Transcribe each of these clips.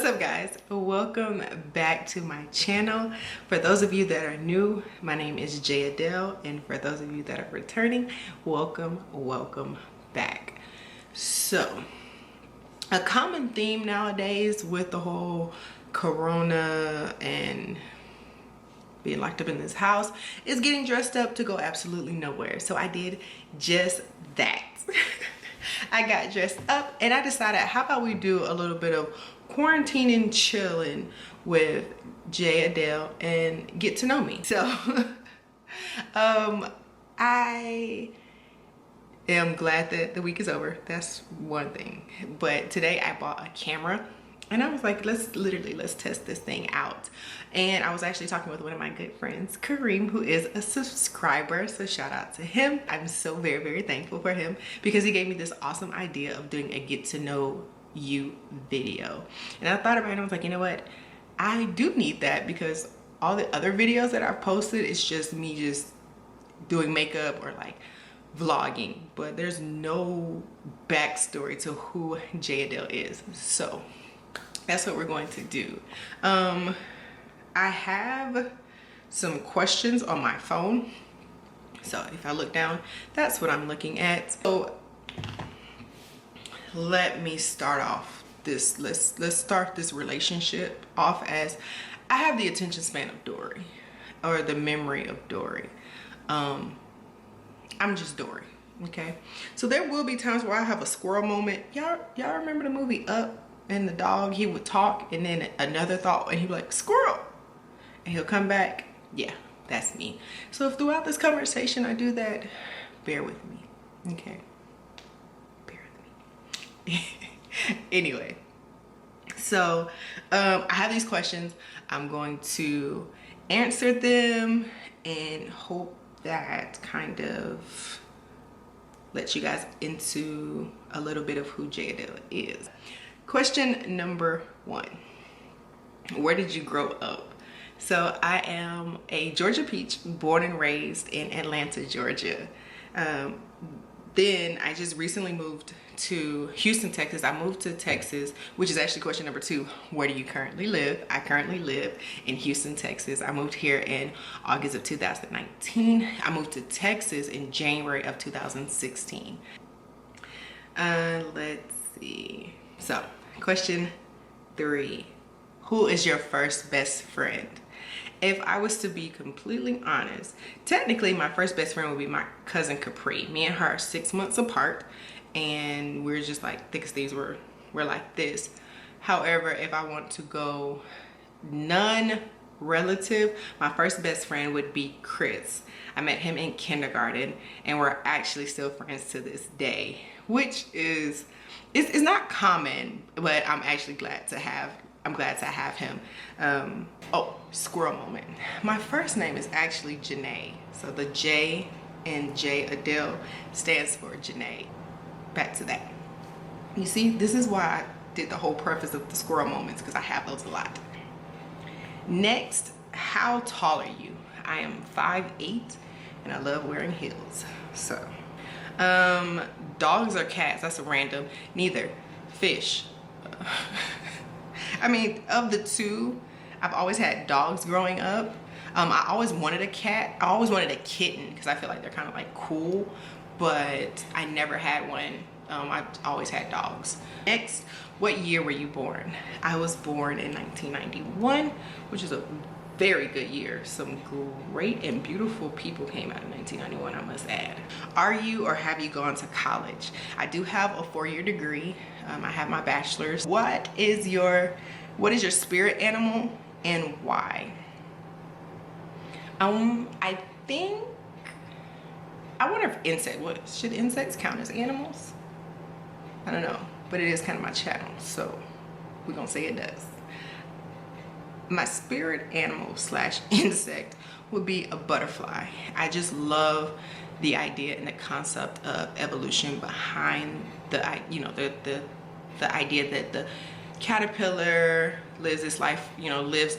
up, guys? Welcome back to my channel. For those of you that are new, my name is J.adelle, and for those of you that are returning, welcome back. So a common theme nowadays with the whole corona and being locked up in this house is getting dressed up to go absolutely nowhere. So I did just that. I got dressed up and I decided, how about we do a little bit of quarantining, chilling with J.adelle and get to know me. So I am glad that the week is over. That's one thing. But today I bought a camera and I was like, let's test this thing out. And I was actually talking with one of my good friends, Kareem, who is a subscriber. So shout out to him. I'm so very thankful for him because he gave me this awesome idea of doing a get to know you video. And I thought about it and I was like, you know what? I do need that because all the other videos that I've posted, it's just me just doing makeup or like vlogging, but there's no backstory to who J.adelle is. So that's what we're going to do. I have some questions on my phone. So if I look down, that's what I'm looking at. So let me start off this. Let's start this relationship off as I have the attention span of Dory, or the memory of Dory. I'm just Dory. Okay. So there will be times where I have a squirrel moment. Y'all remember the movie Up? And the dog, he would talk and then another thought and he'd be like, squirrel, and he'll come back. Yeah, that's me. So if throughout this conversation I do that, bear with me. Okay, bear with me. Anyway, so I have these questions. I'm going to answer them and hope that kind of let you guys into a little bit of who J.adelle is. Question number 1, where did you grow up? So I am a Georgia peach, born and raised in Atlanta, Georgia. Then I just recently moved to Houston, Texas. I moved to Texas, which is actually question number 2. Where do you currently live? I currently live in Houston, Texas. I moved here in August of 2019. I moved to Texas in January of 2016. Let's see. So question 3, who is your first best friend? If I was to be completely honest, technically my first best friend would be my cousin Capri. Me and her are 6 months apart and we're just like thick as thieves. We're like this. However, if I want to go non-relative, my first best friend would be Chris. I met him in kindergarten and we're actually still friends to this day, which is it's not common, but I'm actually glad to have him. Oh, squirrel moment. My first name is actually Janae. So the J in J.adelle stands for Janae. Back to that. You see, this is why I did the whole preface of the squirrel moments, because I have those a lot. Next, how tall are you? I am 5'8" and I love wearing heels. So dogs or cats? That's a random. Neither. Fish. I mean, of the two, I've always had dogs growing up. I always wanted a cat. I always wanted a kitten because I feel like they're kind of like cool, but I never had one. I've always had dogs. Next, what year were you born? I was born in 1991, which is a very good year. Some great and beautiful people came out in 1991, I must add. Are you or have you gone to college? I do have a 4-year degree. I have my bachelor's. What is your spirit animal and why? I think, I wonder if should insects count as animals? I don't know, but it is kind of my channel, so we're gonna say it does. My spirit animal / insect would be a butterfly. I just love the idea and the concept of evolution behind the idea that the caterpillar lives its life, lives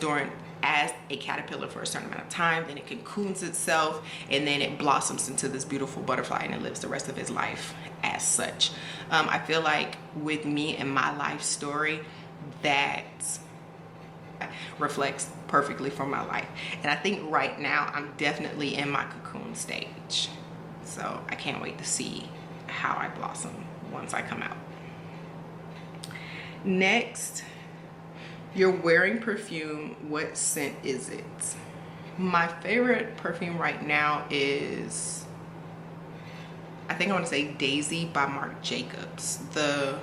as a caterpillar for a certain amount of time, then it cocoons itself, and then it blossoms into this beautiful butterfly, and it lives the rest of its life as such. I feel like with me and my life story, that reflects perfectly for my life. And I think right now I'm definitely in my cocoon stage. So I can't wait to see how I blossom once I come out. Next, you're wearing perfume. What scent is it? My favorite perfume right now is, I think I want to say Daisy by Marc Jacobs. The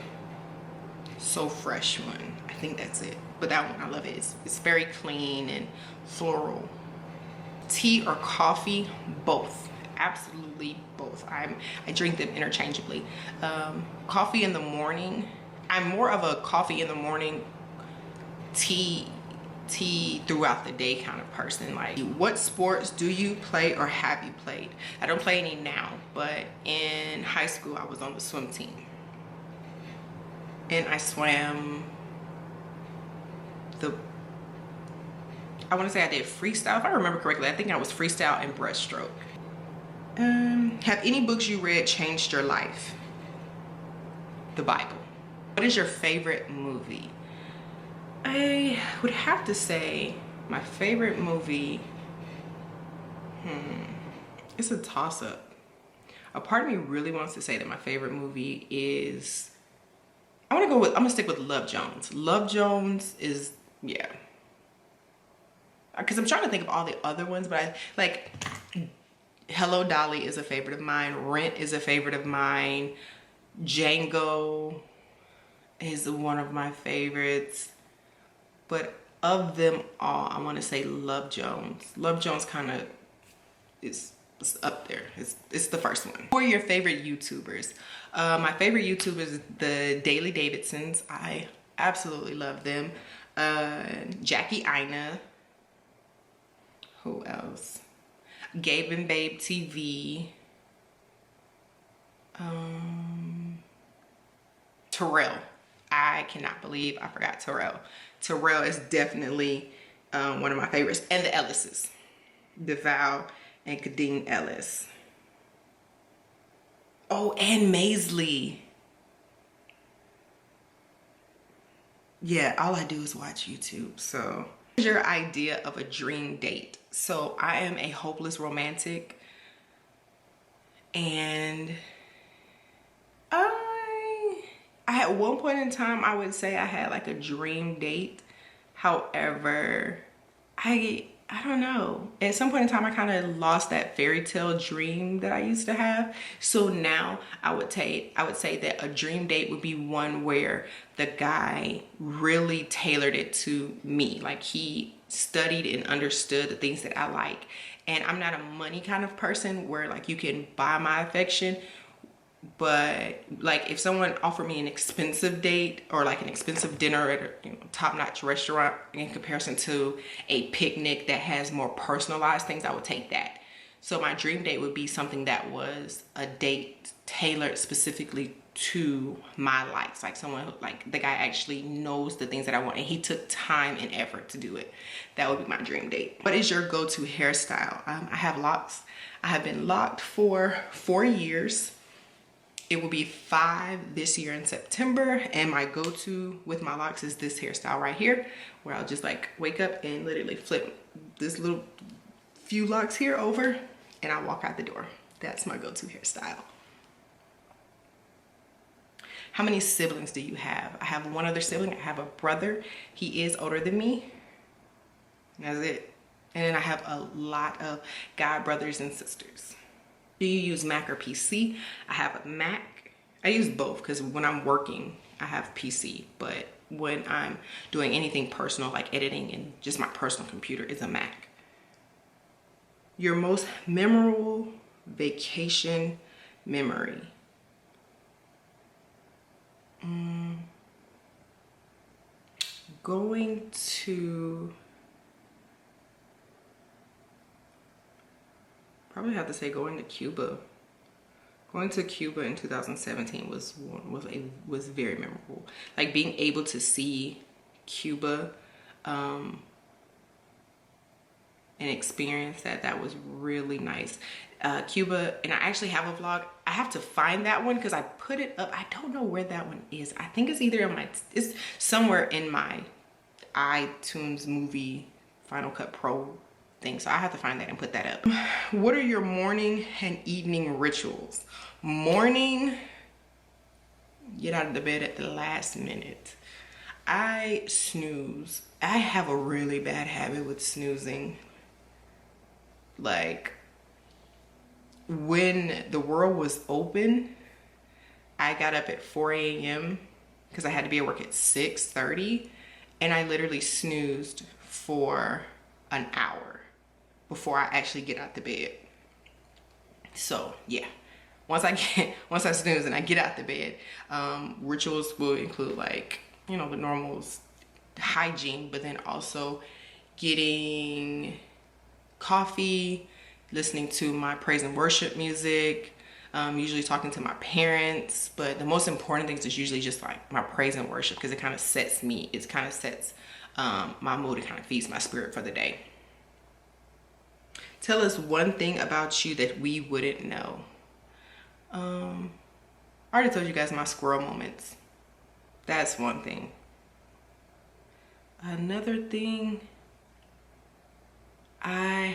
So Fresh one. I think that's it. But that one, I love it. It's very clean and floral. Tea or coffee? Both. Absolutely both. I drink them interchangeably. Coffee in the morning. I'm more of a coffee in the morning, tea throughout the day kind of person. Like, what sports do you play or have you played? I don't play any now, but in high school I was on the swim team. And I swam I want to say I did freestyle, if I remember correctly. I think I was freestyle and breaststroke. Have any books you read changed your life? The Bible. What is your favorite movie? I would have to say my favorite movie, it's a toss-up. A part of me really wants to say that my favorite movie is, I'm gonna stick with Love Jones. Love Jones is, yeah. Because I'm trying to think of all the other ones, but I like Hello Dolly is a favorite of mine. Rent is a favorite of mine. Django is one of my favorites. But of them all, I want to say Love Jones. Love Jones kind of is up there. It's the first one. Who are your favorite YouTubers? My favorite YouTubers, the Daily Davidsons. I absolutely love them. Jackie Ina. Who else? Gabe and Babe TV. Terrell. I cannot believe I forgot Terrell. Terrell is definitely one of my favorites. And the Ellises. DeVal and Kadeen Ellis. Oh, and Maisley. Yeah, all I do is watch YouTube, so. What is your idea of a dream date? So I am a hopeless romantic, and at one point in time, I would say I had like a dream date. However, I don't know. At some point in time, I kind of lost that fairy tale dream that I used to have. So now I would say that a dream date would be one where the guy really tailored it to me. Like, he studied and understood the things that I like. And I'm not a money kind of person where like you can buy my affection. But like, if someone offered me an expensive date or like an expensive dinner at a top-notch restaurant in comparison to a picnic that has more personalized things, I would take that. So my dream date would be something that was a date tailored specifically to my likes. Like someone, like the guy actually knows the things that I want and he took time and effort to do it. That would be my dream date. What is your go-to hairstyle? I have locks. I have been locked for 4 years. It will be 5 this year in September, and my go-to with my locks is this hairstyle right here, where I'll just like wake up and literally flip this little few locks here over and I walk out the door. That's my go-to hairstyle. How many siblings do you have? I have one other sibling. I have a brother. He is older than me. That's it. And then I have a lot of god brothers and sisters. Do you use Mac or PC? I have a Mac. I use both because when I'm working, I have PC. But when I'm doing anything personal, like editing and just my personal computer, is a Mac. Your most memorable vacation memory? Going to... probably have to say going to Cuba. Going to Cuba in 2017 was very memorable. Like being able to see Cuba and experience that. That was really nice. Cuba, and I actually have a vlog. I have to find that one because I put it up. I don't know where that one is. I think it's either in my, it's somewhere in my iTunes movie Final Cut Pro thing. So I have to find that and put that up. What are your morning and evening rituals? Morning, get out of the bed at the last minute. I snooze. I have a really bad habit with snoozing. Like, when the world was open, I got up at 4 a.m. because I had to be at work at 6:30, and I literally snoozed for an hour before I actually get out the bed. So yeah, once I snooze and I get out the bed, rituals will include, like, you know, the normals, hygiene, but then also getting coffee, listening to my praise and worship music, usually talking to my parents. But the most important things is usually just like my praise and worship, because it kind of sets me, it kind of sets my mood. It kind of feeds my spirit for the day. Tell us one thing about you that we wouldn't know. I already told you guys my squirrel moments. That's one thing. Another thing, I've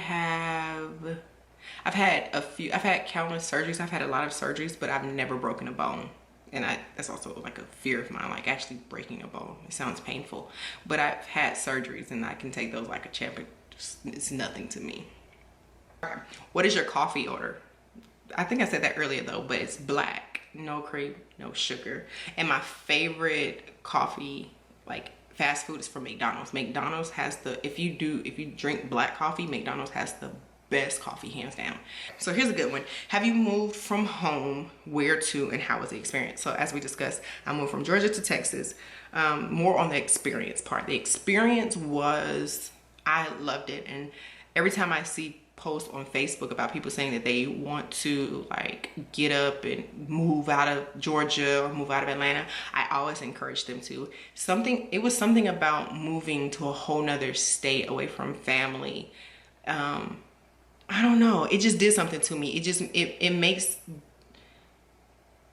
had countless surgeries. I've had a lot of surgeries, but I've never broken a bone. And that's also like a fear of mine, like actually breaking a bone. It sounds painful, but I've had surgeries and I can take those like a champ. It's nothing to me. What is your coffee order? I think I said that earlier though, but it's black, no cream, no sugar. And my favorite coffee, like fast food, is from McDonald's. McDonald's has the, if you drink black coffee, McDonald's has the best coffee, hands down. So here's a good one. Have you moved from home? Where to, and how was the experience? So as we discussed, I moved from Georgia to Texas. More on the experience part. The experience was, I loved it. And every time I see posts on Facebook about people saying that they want to like get up and move out of Georgia or move out of Atlanta, I always encourage them to. It was something about moving to a whole nother state away from family. I don't know, it just did something to me. It makes,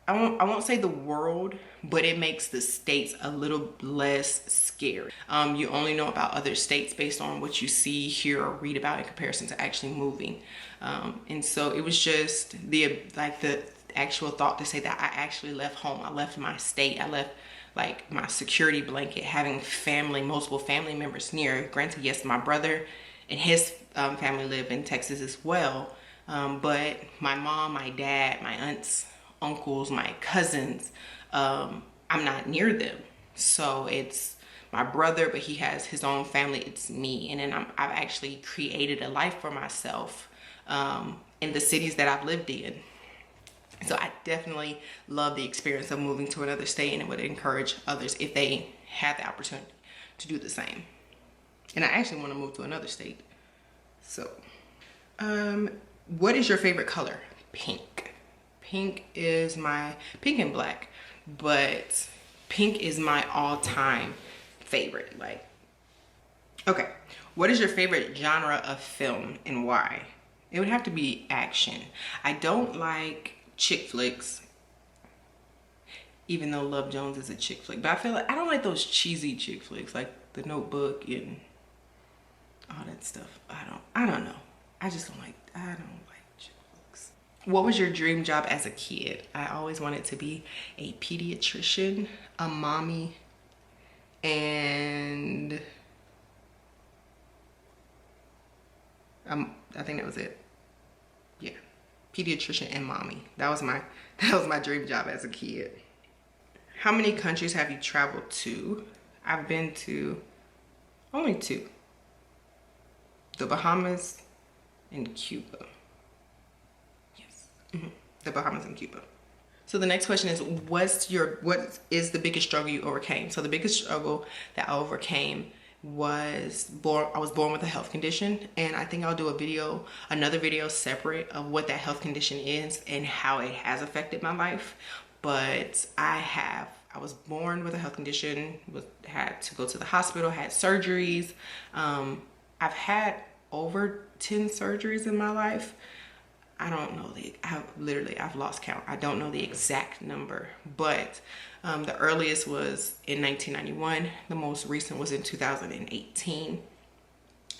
I won't say the world, but it makes the states a little less scary. You only know about other states based on what you see, hear, or read about in comparison to actually moving. And so it was just the actual thought to say that I actually left home. I left my state. I left like my security blanket, having family, multiple family members near. Granted, yes, my brother and his family live in Texas as well. But my mom, my dad, my aunts, uncles, my cousins, I'm not near them. So it's my brother, but he has his own family. It's me. And then I've actually created a life for myself in the cities that I've lived in. So I definitely love the experience of moving to another state, and it would encourage others if they had the opportunity to do the same. And I actually want to move to another state. So, what is your favorite color? Pink. Pink and black, but pink is my all-time favorite. Like, okay, what is your favorite genre of film and why? It would have to be action. I don't like chick flicks, even though Love Jones is a chick flick, but I feel like I don't like those cheesy chick flicks like The Notebook and all that stuff. I don't know. I don't like chick flicks. What was your dream job as a kid? I always wanted to be a pediatrician, a mommy, and I think that was it. Yeah, pediatrician and mommy. That was my dream job as a kid. How many countries have you traveled to? I've been to only 2. The Bahamas and Cuba. Yes, the Bahamas and Cuba. So the next question is, what is the biggest struggle you overcame? So the biggest struggle that I overcame was I was born with a health condition, and I think I'll do another video separate of what that health condition is and how it has affected my life. But I was born with a health condition, had to go to the hospital, had surgeries. I've had over 10 surgeries in my life. I don't know I've lost count. I don't know the exact number, but the earliest was in 1991. The most recent was in 2018.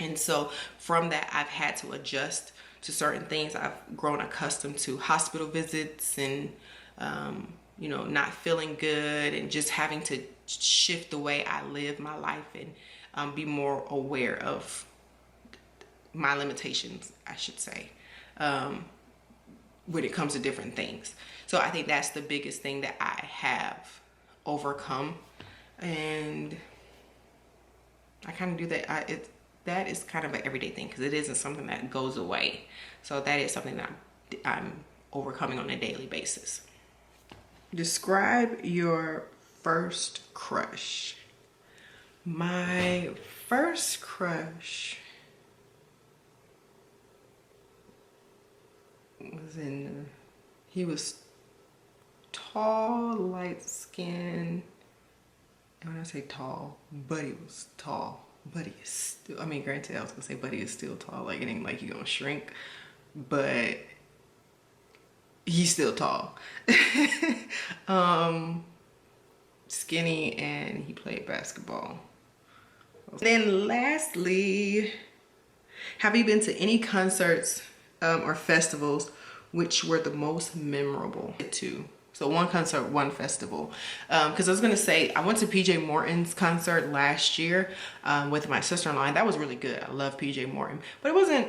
And so from that, I've had to adjust to certain things. I've grown accustomed to hospital visits and, you know, not feeling good and just having to shift the way I live my life and be more aware of my limitations, I should say, when it comes to different things. So I think that's the biggest thing that I have overcome. And I kind of do that. That is kind of an everyday thing because it isn't something that goes away. So that is something that I'm overcoming on a daily basis. Describe your first crush. My first crush he was tall, light skinned. And when I say tall, Buddy was tall. Buddy is still, I mean, granted, I was gonna say Buddy is still tall. Like, it ain't like you gonna shrink, but he's still tall. Skinny, and he played basketball. Then lastly, have you been to any concerts or festivals which were the most memorable? So one concert, one festival. Because I was gonna say, I went to PJ Morton's concert last year with my sister-in-law, and that was really good. I love PJ Morton, but it wasn't,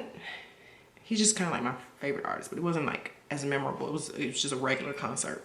he's just kind of like my favorite artist, but it wasn't like as memorable. It was just a regular concert.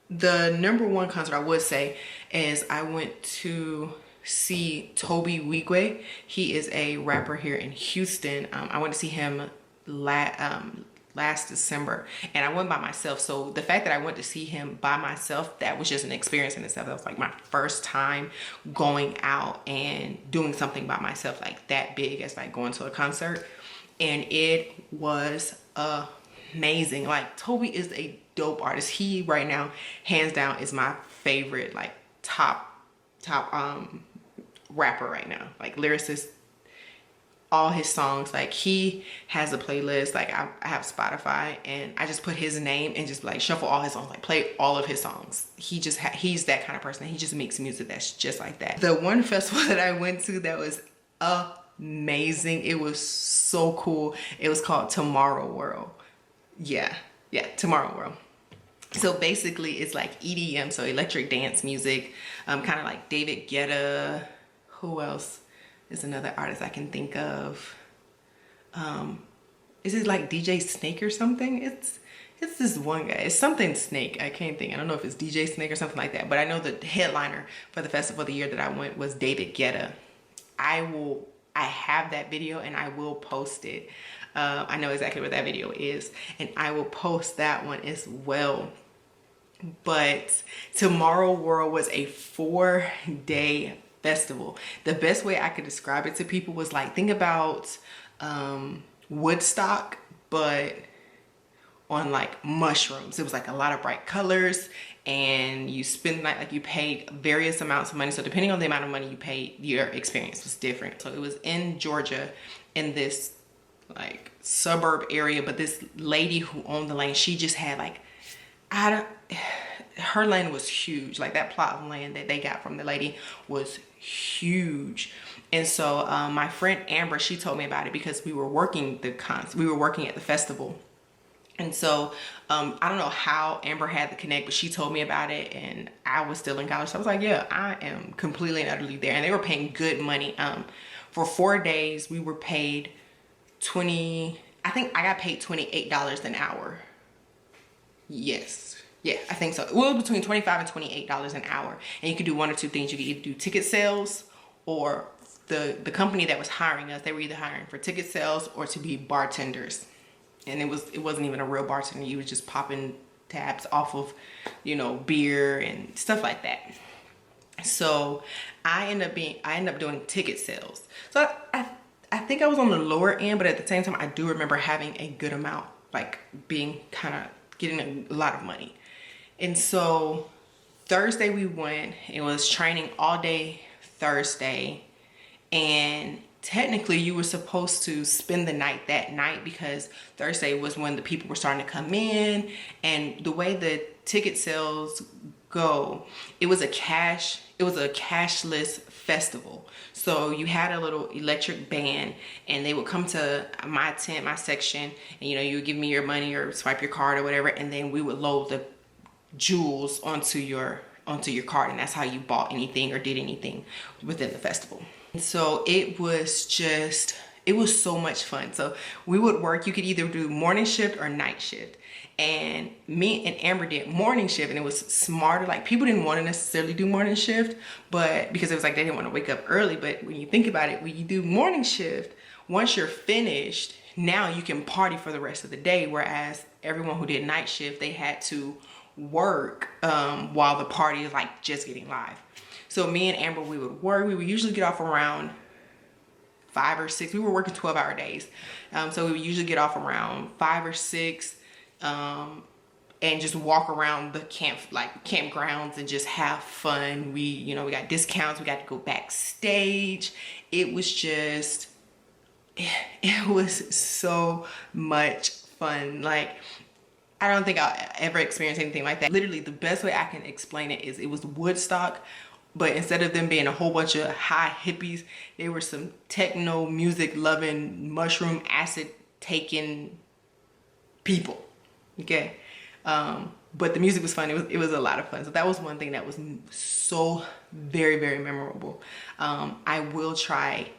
The number one concert I would say is I went to see Toby Wigwe. He is a rapper here in Houston. I went to see him last December, and I went by myself. So the fact that I went to see him by myself, that was just an experience in itself. That was like my first time going out and doing something by myself like that big as like going to a concert, and it was amazing. Like, Toby is a dope artist. He right now, hands down, is my favorite, like top rapper right now, like lyricist. All his songs, like, he has a playlist. Like, I have Spotify, and I just put his name and just like shuffle all his songs, like play all of his songs. He's that kind of person. He just makes music that's just like that. The one festival that I went to that was amazing, it was so cool, it was called Tomorrow World. Yeah, Tomorrow World. So basically it's like EDM, so electric dance music, kind of like David Guetta. Who else is another artist I can think of? Is it like DJ Snake or something? It's this one guy. It's something Snake. I can't think. I don't know if it's DJ Snake or something like that. But I know the headliner for the festival the year that I went was David Guetta. I have that video and I will post it. I know exactly what that video is, and I will post that one as well. But Tomorrow World was a 4-day festival. The best way I could describe it to people was like, think about Woodstock, but on like mushrooms. It was like a lot of bright colors, and you spend like you paid various amounts of money. So depending on the amount of money you paid, your experience was different. So it was in Georgia, in this like suburb area, but this lady who owned the land, she just had like, her land was huge. Like, that plot of land that they got from the lady was huge. And so my friend Amber, she told me about it because we were working at the festival. And so I don't know how Amber had the connect, but she told me about it, and I was still in college. So I was like, yeah, I am completely and utterly there. And they were paying good money. For 4 days, we were paid I think I got paid $28 an hour. Yes. Yeah, I think so. Well, between $25 and $28 an hour. And you could do one or two things. You could either do ticket sales, or the company that was hiring us, they were either hiring for ticket sales or to be bartenders. And it wasn't even a real bartender. You was just popping tabs off of, beer and stuff like that. So I end up doing ticket sales. So I think I was on the lower end, but at the same time, I do remember having a good amount, like being getting a lot of money. And so Thursday we went. It was training all day Thursday, and technically you were supposed to spend the night that night because Thursday was when the people were starting to come in. And the way the ticket sales go, it was a cashless festival. So you had a little electric band, and they would come to my tent, my section, and you would give me your money or swipe your card or whatever, and then we would load the jewels onto your card, and that's how you bought anything or did anything within the festival. And so it was so much fun. So we would work, you could either do morning shift or night shift. And me and Amber did morning shift, and it was smarter. Like, people didn't want to necessarily do morning shift, but because it was like they didn't want to wake up early. But when you think about it, when you do morning shift, once you're finished, now you can party for the rest of the day. Whereas everyone who did night shift, they had to work while the party is like just getting live. So me and Amber, we would work. We would usually get off around 5 or 6. We were working 12-hour days. So we would usually get off around 5 or 6 and just walk around the campgrounds and just have fun. We got discounts. We got to go backstage. It was so much fun. Like, I don't think I'll ever experience anything like that. Literally, the best way I can explain it is it was Woodstock, but instead of them being a whole bunch of high hippies, they were some techno music loving, mushroom acid taking people. Okay. But the music was fun. It was a lot of fun. So that was one thing that was so very, very memorable. I will try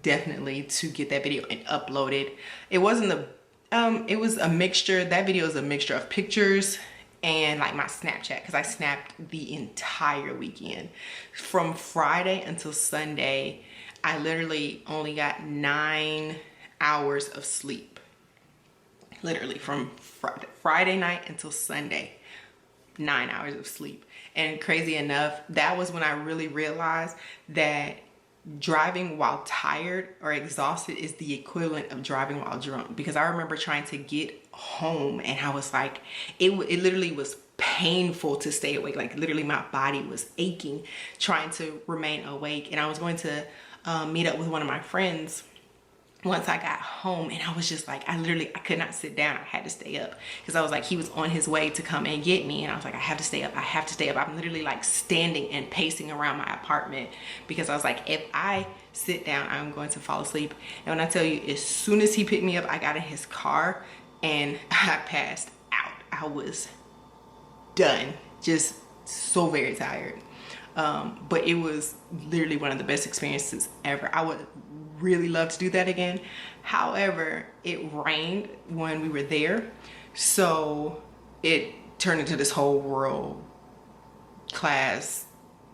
definitely to get that video and upload it. It wasn't it was a mixture. That video is a mixture of pictures and like my Snapchat, because I snapped the entire weekend. From Friday until Sunday, I literally only got 9 hours of sleep. Literally from Friday night until Sunday, 9 hours of sleep. And crazy enough, that was when I really realized that driving while tired or exhausted is the equivalent of driving while drunk. Because I remember trying to get home and I was like, it literally was painful to stay awake. Like, literally my body was aching trying to remain awake. And I was going to meet up with one of my friends once I got home, and I was just like, I could not sit down. I had to stay up because I was like, he was on his way to come and get me, and I was like, I have to stay up. I have to stay up. I'm literally like standing and pacing around my apartment because I was like, if I sit down, I'm going to fall asleep. And when I tell you, as soon as he picked me up, I got in his car and I passed out. I was done, just so very tired. But it was literally one of the best experiences ever. I would really love to do that again. However, it rained when we were there, so it turned into this whole world class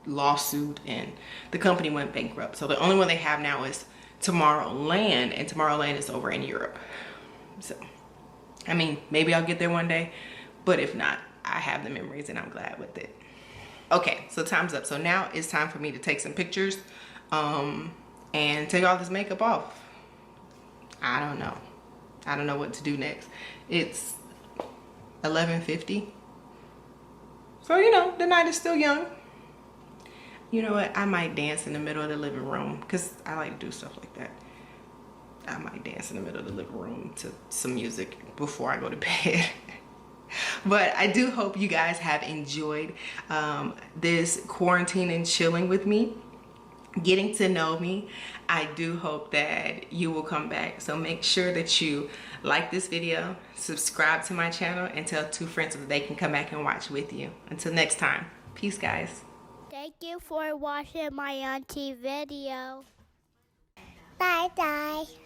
lawsuit, and the company went bankrupt. So the only one they have now is Tomorrowland, and Tomorrowland is over in Europe. So, I mean, maybe I'll get there one day, but if not, I have the memories and I'm glad with it. Okay, so time's up. So now it's time for me to take some pictures and take all this makeup off. I don't know what to do next. It's 11:50. So, the night is still young. You know what? I might dance in the middle of the living room because I like to do stuff like that. I might dance in the middle of the living room to some music before I go to bed. But I do hope you guys have enjoyed this quarantine and chilling with me, getting to know me. I do hope that you will come back. So make sure that you like this video, subscribe to my channel, and tell 2 friends so that they can come back and watch with you. Until next time, peace, guys. Thank you for watching my auntie video. Bye bye.